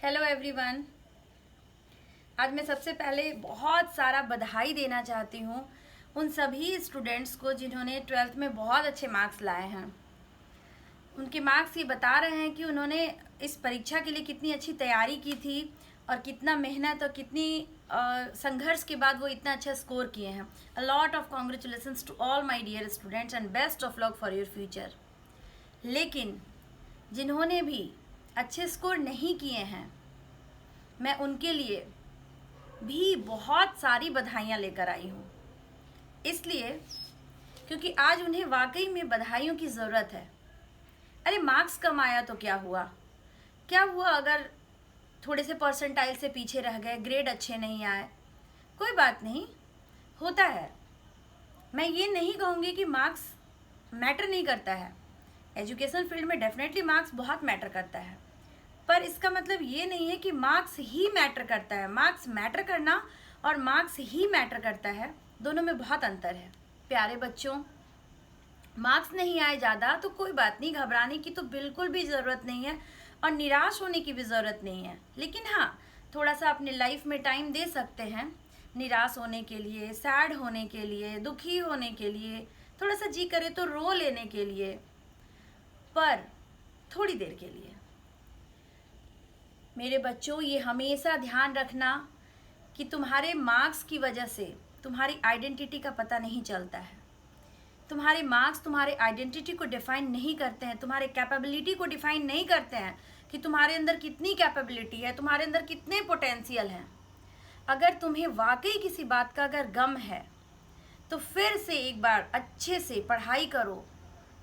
Hello everyone. आज मैं सबसे पहले बहुत सारा बधाई देना चाहती हूँ उन सभी स्टूडेंट्स को जिन्होंने 12th में बहुत अच्छे मार्क्स लाए हैं। उनके मार्क्स ये बता रहे हैं कि उन्होंने इस परीक्षा के लिए कितनी अच्छी तैयारी की थी और कितना मेहनत और कितनी संघर्ष के बाद वो इतना अच्छा स्कोर किए हैं। A lot of congratulations to all my dear students and best of luck for your future. लेकिन जिन्होंने भी अच्छे स्कोर नहीं किए हैं, मैं उनके लिए भी बहुत सारी बधाइयाँ लेकर आई हूँ। इसलिए क्योंकि आज उन्हें वाकई में बधाइयों की ज़रूरत है। अरे मार्क्स कम आया तो क्या हुआ? क्या हुआ अगर थोड़े से परसेंटाइल से पीछे रह गए, ग्रेड अच्छे नहीं आए? कोई बात नहीं, होता है। मैं ये नहीं कहूँगी कि मार्क्स मैटर नहीं करता है। एजुकेशन फील्ड में डेफिनेटली मार्क्स बहुत मैटर करता है, पर इसका मतलब ये नहीं है कि मार्क्स ही मैटर करता है। मार्क्स मैटर करना और मार्क्स ही मैटर करता है, दोनों में बहुत अंतर है। प्यारे बच्चों, मार्क्स नहीं आए ज़्यादा तो कोई बात नहीं, घबराने की तो बिल्कुल भी ज़रूरत नहीं है और निराश होने की भी ज़रूरत नहीं है। लेकिन हाँ, थोड़ा सा अपने लाइफ में टाइम दे सकते हैं निराश होने के लिए, सैड होने के लिए, दुखी होने के लिए, थोड़ा सा जी करे तो रो लेने के लिए, पर थोड़ी देर के लिए। मेरे बच्चों, ये हमेशा ध्यान रखना कि तुम्हारे मार्क्स की वजह से तुम्हारी आइडेंटिटी का पता नहीं चलता है। तुम्हारे मार्क्स तुम्हारे आइडेंटिटी को डिफाइन नहीं करते हैं, तुम्हारे कैपेबिलिटी को डिफाइन नहीं करते हैं कि तुम्हारे अंदर कितनी कैपेबिलिटी है, तुम्हारे अंदर कितने पोटेंशियल हैं। अगर तुम्हें वाकई किसी बात का अगर गम है तो फिर से एक बार अच्छे से पढ़ाई करो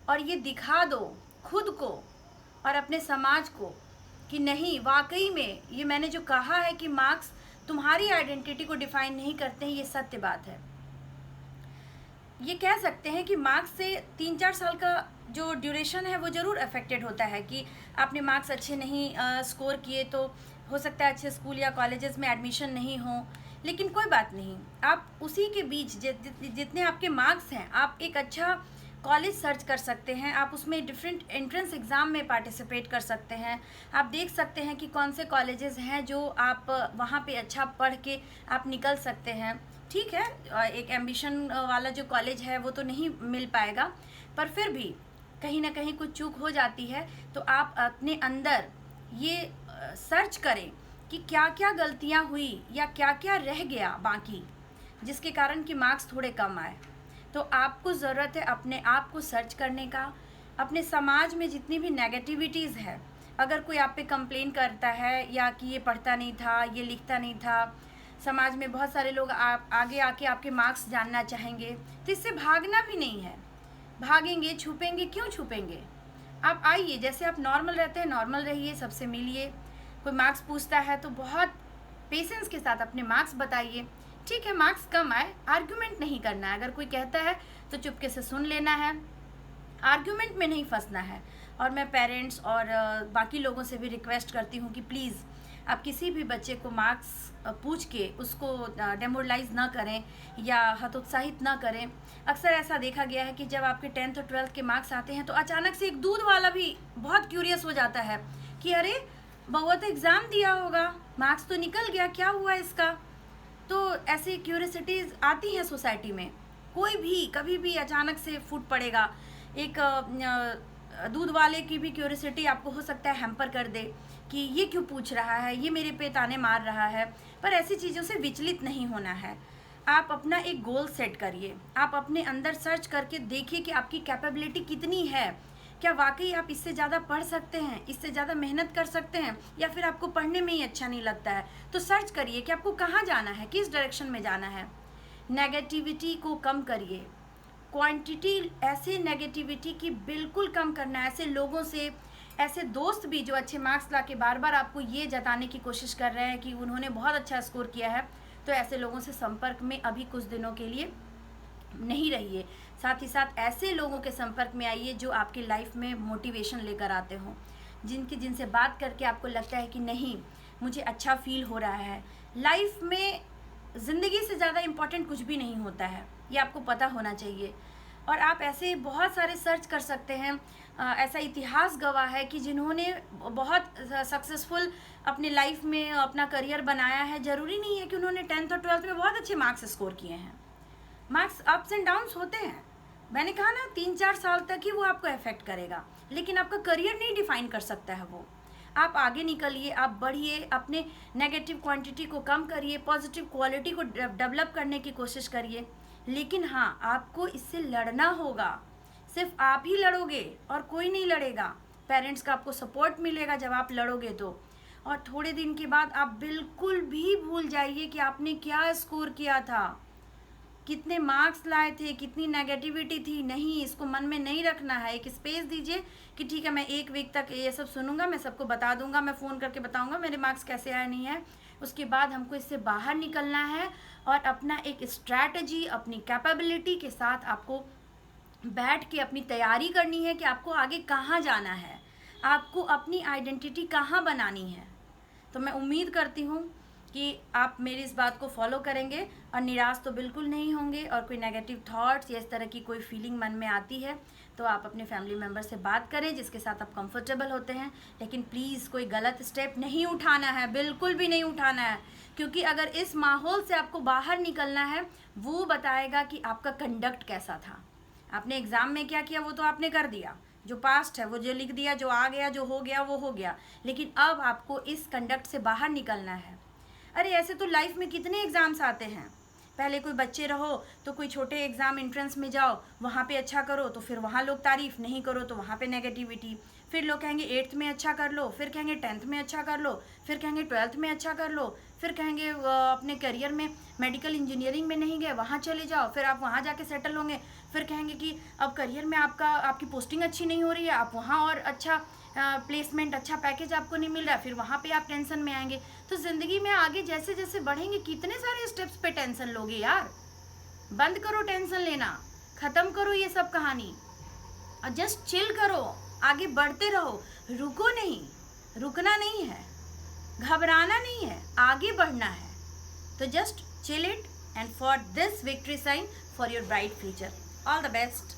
और ये दिखा दो खुद को और अपने समाज को कि नहीं, वाकई में ये मैंने जो कहा है कि मार्क्स तुम्हारी आइडेंटिटी को डिफाइन नहीं करते हैं, ये सत्य बात है। ये कह सकते हैं कि मार्क्स से 3-4 साल का जो ड्यूरेशन है वो ज़रूर अफेक्टेड होता है कि आपने मार्क्स अच्छे नहीं स्कोर किए तो हो सकता है अच्छे स्कूल या कॉलेजेस में एडमिशन नहीं हो। लेकिन कोई बात नहीं, आप उसी के बीच जितने आपके मार्क्स हैं, आप एक अच्छा कॉलेज सर्च कर सकते हैं, आप उसमें डिफरेंट एंट्रेंस एग्ज़ाम में पार्टिसिपेट कर सकते हैं। आप देख सकते हैं कि कौन से कॉलेजेस हैं जो आप वहाँ पे अच्छा पढ़ के आप निकल सकते हैं। ठीक है, एक एम्बिशन वाला जो कॉलेज है वो तो नहीं मिल पाएगा, पर फिर भी कहीं ना कहीं कुछ चूक हो जाती है तो आप अपने अंदर ये सर्च करें कि क्या क्या गलतियाँ हुई या क्या क्या रह गया बाकी, जिसके कारण कि मार्क्स थोड़े कम आए। तो आपको ज़रूरत है अपने आप को सर्च करने का। अपने समाज में जितनी भी नेगेटिविटीज़ है, अगर कोई आप पे कंप्लेन करता है या कि ये पढ़ता नहीं था, ये लिखता नहीं था, समाज में बहुत सारे लोग आप आगे आके आपके मार्क्स जानना चाहेंगे, तो इससे भागना भी नहीं है। भागेंगे, छुपेंगे, क्यों छुपेंगे? आप आइए, जैसे आप नॉर्मल रहते हैं नॉर्मल रहिए, सबसे मिलिए। कोई मार्क्स पूछता है तो बहुत पेशेंस के साथ अपने मार्क्स बताइए। ठीक है, मार्क्स कम आए, आर्ग्यूमेंट नहीं करना है। अगर कोई कहता है तो चुपके से सुन लेना है, आर्ग्यूमेंट में नहीं फंसना है। और मैं पेरेंट्स और बाकी लोगों से भी रिक्वेस्ट करती हूँ कि प्लीज़ आप किसी भी बच्चे को मार्क्स पूछ के उसको डेमोरलाइज ना करें या हतोत्साहित ना करें। अक्सर ऐसा देखा गया है कि जब आपके 10th और 12th के मार्क्स आते हैं तो अचानक से एक दूध वाला भी बहुत क्यूरियस हो जाता है कि अरे बउआ तो एग्ज़ाम दिया होगा, मार्क्स तो निकल गया, क्या हुआ इसका? तो ऐसी क्यूरियसिटीज़ आती हैं सोसाइटी में। कोई भी कभी भी अचानक से फूट पड़ेगा। एक दूध वाले की भी क्यूरियसिटी आपको हो सकता है हैम्पर कर दे कि ये क्यों पूछ रहा है, ये मेरे पे ताने मार रहा है। पर ऐसी चीज़ों से विचलित नहीं होना है। आप अपना एक गोल सेट करिए, आप अपने अंदर सर्च करके देखिए कि आपकी कैपेबिलिटी कितनी है। क्या वाकई आप इससे ज़्यादा पढ़ सकते हैं, इससे ज़्यादा मेहनत कर सकते हैं, या फिर आपको पढ़ने में ही अच्छा नहीं लगता है? तो सर्च करिए कि आपको कहाँ जाना है, किस डायरेक्शन में जाना है। नेगेटिविटी को कम करिए, क्वांटिटी ऐसे नेगेटिविटी की बिल्कुल कम करना है। ऐसे लोगों से, ऐसे दोस्त भी जो अच्छे मार्क्स ला के बार बार आपको ये जताने की कोशिश कर रहे हैं कि उन्होंने बहुत अच्छा स्कोर किया है, तो ऐसे लोगों से संपर्क में अभी कुछ दिनों के लिए नहीं रहिए। साथ ही साथ ऐसे लोगों के संपर्क में आइए जो आपकी लाइफ में मोटिवेशन लेकर आते हों, जिनसे बात करके आपको लगता है कि नहीं, मुझे अच्छा फील हो रहा है। लाइफ में ज़िंदगी से ज़्यादा इम्पॉर्टेंट कुछ भी नहीं होता है, ये आपको पता होना चाहिए। और आप ऐसे बहुत सारे सर्च कर सकते हैं, ऐसा इतिहास गवाह है कि जिन्होंने बहुत सक्सेसफुल अपने लाइफ में अपना करियर बनाया है, ज़रूरी नहीं है कि उन्होंने 10th और 12th में बहुत अच्छे मार्क्स स्कोर किए हैं। मार्क्स अप्स एंड डाउन्स होते हैं, मैंने कहा ना 3-4 साल तक ही वो आपको अफेक्ट करेगा, लेकिन आपका करियर नहीं डिफाइन कर सकता है वो। आप आगे निकलिए, आप बढ़िए, अपने नेगेटिव क्वांटिटी को कम करिए, पॉजिटिव क्वालिटी को डेवलप करने की कोशिश करिए। लेकिन हाँ, आपको इससे लड़ना होगा, सिर्फ आप ही लड़ोगे और कोई नहीं लड़ेगा। पेरेंट्स का आपको सपोर्ट मिलेगा जब आप लड़ोगे तो। और थोड़े दिन के बाद आप बिल्कुल भी भूल जाइए कि आपने क्या स्कोर किया था, कितने मार्क्स लाए थे, कितनी नेगेटिविटी थी। नहीं, इसको मन में नहीं रखना है। एक स्पेस दीजिए कि ठीक है, मैं 1 वीक तक ये सब सुनूंगा, मैं सबको बता दूंगा, मैं फ़ोन करके बताऊंगा मेरे मार्क्स कैसे आए नहीं है। उसके बाद हमको इससे बाहर निकलना है और अपना एक स्ट्रैटेजी, अपनी कैपेबिलिटी के साथ आपको बैठ के अपनी तैयारी करनी है कि आपको आगे कहाँ जाना है, आपको अपनी आइडेंटिटी कहाँ बनानी है। तो मैं उम्मीद करती हूँ कि आप मेरी इस बात को फॉलो करेंगे और निराश तो बिल्कुल नहीं होंगे। और कोई नेगेटिव थॉट्स या इस तरह की कोई फीलिंग मन में आती है तो आप अपने फैमिली मेम्बर से बात करें जिसके साथ आप कंफर्टेबल होते हैं। लेकिन प्लीज़ कोई गलत स्टेप नहीं उठाना है, बिल्कुल भी नहीं उठाना है, क्योंकि अगर इस माहौल से आपको बाहर निकलना है, वो बताएगा कि आपका कंडक्ट कैसा था। आपने एग्ज़ाम में क्या किया वो तो आपने कर दिया, जो पास्ट है वो जो लिख दिया, जो आ गया, जो हो गया वो हो गया। लेकिन अब आपको इस कंडक्ट से बाहर निकलना है। अरे ऐसे तो लाइफ में कितने एग्ज़ाम्स आते हैं। पहले कोई बच्चे रहो तो कोई छोटे एग्ज़ाम एंट्रेंस में जाओ, वहाँ पे अच्छा करो तो फिर वहाँ लोग तारीफ़, नहीं करो तो वहाँ पे नेगेटिविटी। फिर लोग कहेंगे 8th में अच्छा कर लो, फिर कहेंगे 10th में अच्छा कर लो, फिर कहेंगे 12th में अच्छा कर लो, फिर कहेंगे अपने करियर में मेडिकल इंजीनियरिंग में नहीं गए, वहाँ चले जाओ, फिर आप वहाँ जाके सेटल होंगे। फिर कहेंगे कि अब करियर में आपकी पोस्टिंग अच्छी नहीं हो रही है, आप वहाँ और अच्छा प्लेसमेंट, अच्छा पैकेज आपको नहीं मिल रहा है, फिर वहाँ पे आप टेंशन में आएंगे। तो ज़िंदगी में आगे जैसे जैसे बढ़ेंगे कितने सारे स्टेप्स पे टेंशन लोगे यार। बंद करो टेंशन लेना, ख़त्म करो ये सब कहानी और जस्ट चिल करो, आगे बढ़ते रहो। रुको नहीं, रुकना नहीं है, घबराना नहीं है, आगे बढ़ना है। तो just chill it and for this victory sign for your bright future. All the best.